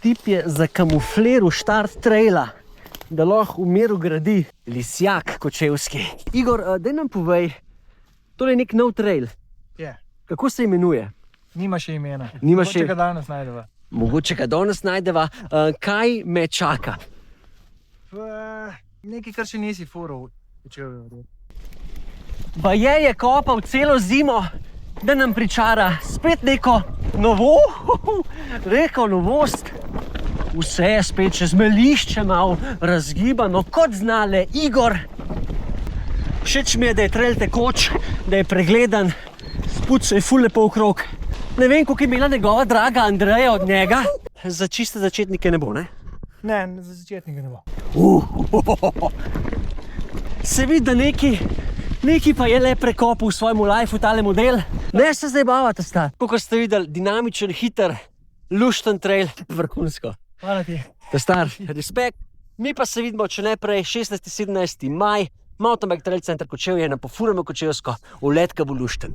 Tip je zakamufliral štart traila, da lahko v miru gradi lisjak kočevski. Igor, daj nam povej, tole je nek nov trail. Je. Kako se imenuje? Nima še imena. Nima še- Mogoče ga danes najdeva. Mogoče ga danes najdeva. Kaj me čaka? Nekaj, kar še nisi furov. Baje je kopal celo zimo, da nam pričara spet neko novost. Vse je spet čez melišče malo razgibano, kot znale Igor. Všeč mi je, da je trail tekoč, da je pregledan, sput se je ful lepo okrog. Ne vem, koliko je imela njegova draga Andreja od njega. Za čiste začetnike ne bo, ne? Ne, za začetnika ne bo. Se vidi, da neki pa je le prekopal v svojemu lifeu tale model. Ne se zdaj bavate, star. Kako ste videli, dinamičen, hiter, lušten trail, vrhunsko. Hvala ti. Star, respekt. Mi pa se vidimo, če ne prej, 16.17. maj, Mountain Bike Trail Center Kočevje, na pofuramo Kočevsko, v Letkavu lušten.